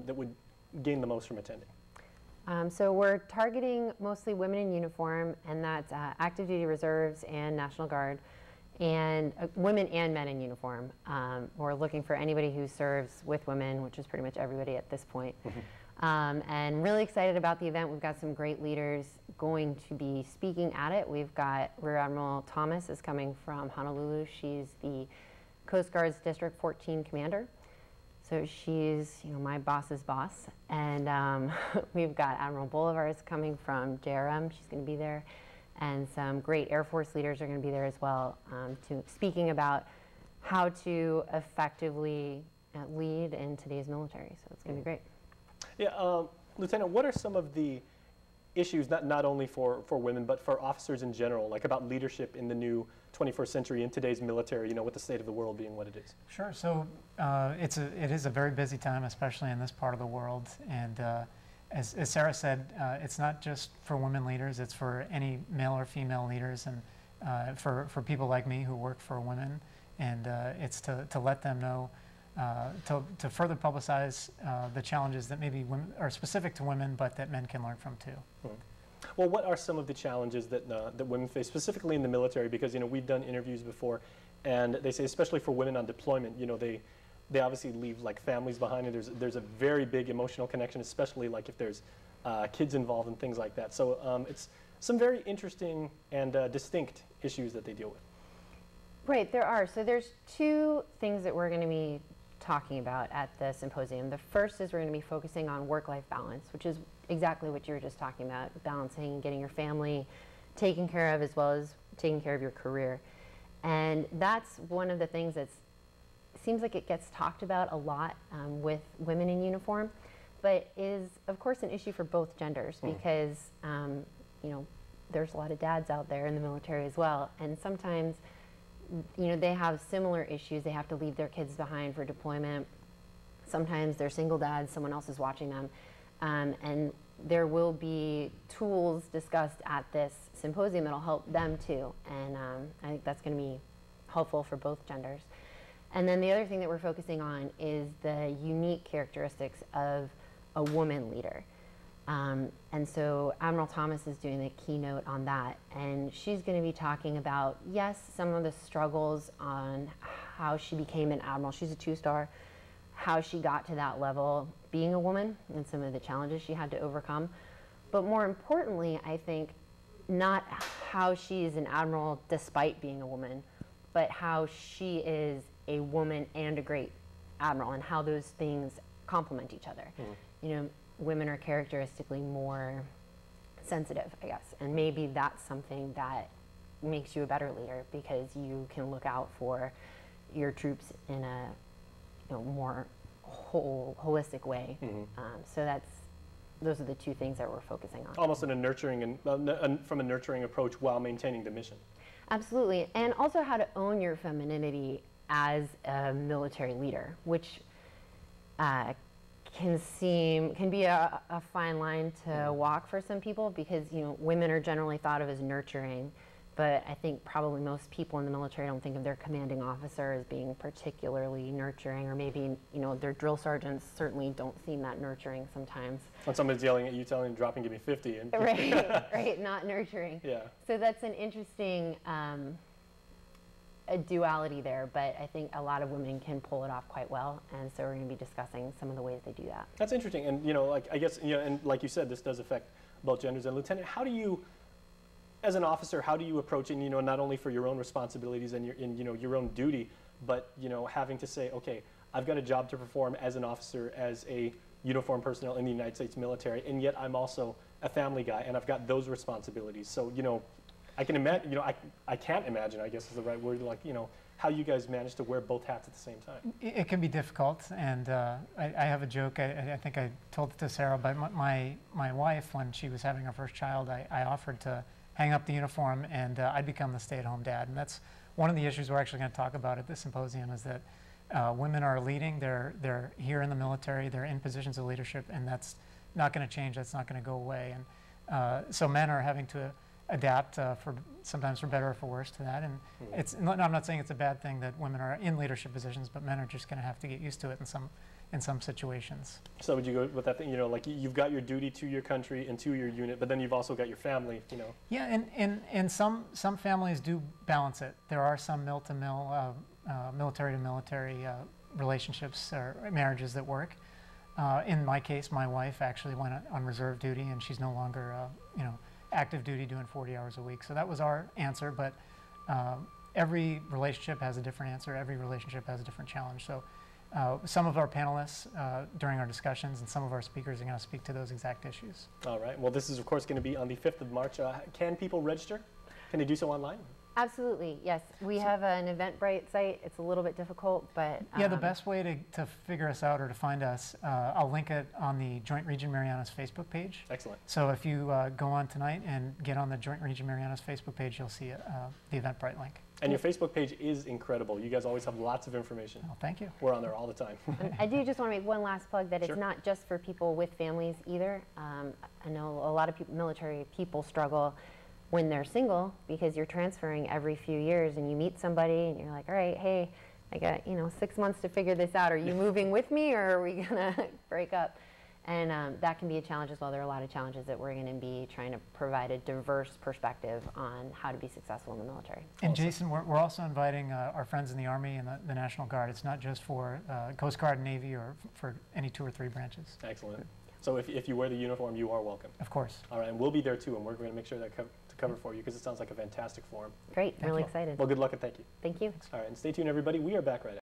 that would gain the most from attending? So we're targeting mostly women in uniform, and that's active duty reserves and National Guard, and women and men in uniform. We're looking for anybody who serves with women, which is pretty much everybody at this point. And really excited about the event. We've got some great leaders going to be speaking at it. We've got Rear Admiral Thomas is coming from Honolulu. She's the Coast Guard's District 14 commander. So she's, you know, my boss's boss. And we've got Admiral Bolivar's coming from JRM. She's going to be there. And some great Air Force leaders are going to be there as well, speaking about how to effectively lead in today's military. So it's going to be great. Yeah, Lieutenant, what are some of the issues, not only for women, but for officers in general, like about leadership in the new 21st century in today's military, you know, with the state of the world being what it is? Sure. So it is a very busy time, especially in this part of the world. And as Sarah said, it's not just for women leaders, it's for any male or female leaders, and for people like me who work for women. And it's to let them know, to further publicize the challenges that maybe women are specific to women, but that men can learn from too. Well, what are some of the challenges that women face, specifically in the military? Because, you know, we've done interviews before, and they say, especially for women on deployment, you know, they obviously leave like families behind, and there's a very big emotional connection, especially like if there's kids involved and things like that. So it's some very interesting and distinct issues that they deal with. Right, there are. So there's two things that we're going to be talking about at the symposium. The first is we're going to be focusing on work-life balance, which is exactly what you were just talking about, balancing getting your family taken care of as well as taking care of your career. And that's one of the things that seems like it gets talked about a lot with women in uniform, but is of course an issue for both genders because you know, there's a lot of dads out there in the military as well, and sometimes, you know, they have similar issues. They have to leave their kids behind for deployment. Sometimes they're single dads, someone else is watching them. And there will be tools discussed at this symposium that'll help them too. And I think that's going to be helpful for both genders. And then the other thing that we're focusing on is the unique characteristics of a woman leader. And so Admiral Thomas is doing the keynote on that, and she's going to be talking about, yes, some of the struggles on how she became an admiral. She's a 2-star, how she got to that level being a woman and some of the challenges she had to overcome. But more importantly, I think, not how she is an admiral despite being a woman, but how she is a woman and a great admiral, and how those things complement each other. You know, women are characteristically more sensitive, I guess, and maybe that's something that makes you a better leader because you can look out for your troops in a, you know, more holistic way. So those are the two things that we're focusing on. Almost in a nurturing and from a nurturing approach while maintaining the mission. Absolutely, and also how to own your femininity as a military leader, which can be a fine line to walk for some people because, you know, women are generally thought of as nurturing, but I think probably most people in the military don't think of their commanding officer as being particularly nurturing, or maybe, you know, their drill sergeants certainly don't seem that nurturing sometimes. When somebody's yelling at you, telling them drop and give me 50. And right, not nurturing. Yeah. So that's an interesting a duality there, but I think a lot of women can pull it off quite well, and so we're going to be discussing some of the ways they do that. That's interesting, and you know, like I guess, you know, and like you said, this does affect both genders. And Lieutenant, how do you, as an officer, how do you approach it? You know, not only for your own responsibilities and you know, your own duty, but you know, having to say, okay, I've got a job to perform as an officer, as a uniformed personnel in the United States military, and yet I'm also a family guy, and I've got those responsibilities. So you know, I can imagine, you know, I can't imagine, I guess is the right word, like, you know, how you guys manage to wear both hats at the same time. It can be difficult, and I have a joke, I think I told it to Sarah, but my wife, when she was having her first child, I offered to hang up the uniform and I'd become the stay-at-home dad. And that's one of the issues we're actually going to talk about at this symposium, is that women are leading, they're here in the military, they're in positions of leadership, and that's not going to change, that's not going to go away. And so men are having to adapt sometimes for better or for worse to that. And I'm not saying it's a bad thing that women are in leadership positions, but men are just going to have to get used to it in some situations. So would you go with that thing, like you've got your duty to your country and to your unit, but then you've also got your family, Yeah, and some families do balance it. There are some mill-to-mill, military-to-military relationships or marriages that work. In my case, my wife actually went on reserve duty, and she's no longer, active duty doing 40 hours a week. So that was our answer, but every relationship has a different answer. Every relationship has a different challenge. So some of our panelists during our discussions and some of our speakers are going to speak to those exact issues. All right. Well, this is, of course, going to be on the 5th of March. Can people register? Can they do so online? Absolutely, yes. We have an Eventbrite site. It's a little bit difficult, but... Yeah, the best way to figure us out or to find us, I'll link it on the Joint Region Marianas Facebook page. Excellent. So if you go on tonight and get on the Joint Region Marianas Facebook page, you'll see the Eventbrite link. And your Facebook page is incredible. You guys always have lots of information. Well, thank you. We're on there all the time. I do just want to make one last plug that Sure. it's not just for people with families either. I know a lot of military people struggle when they're single because you're transferring every few years and you meet somebody and you're like, all right, hey, I got 6 months to figure this out. Are you moving with me or are we gonna break up? And that can be a challenge as well. There are a lot of challenges that we're gonna be trying to provide a diverse perspective on how to be successful in the military. And Jason, we're also inviting our friends in the Army and the National Guard. It's not just for Coast Guard and Navy or for any 2 or 3 branches. Excellent. So if you wear the uniform, you are welcome. Of course. All right, and we'll be there too, and we're going to make sure that to cover for you because it sounds like a fantastic forum. Great, Thank really you. excited. Well, good luck and thank you. Thank you. All right, and stay tuned, everybody. We are back right after.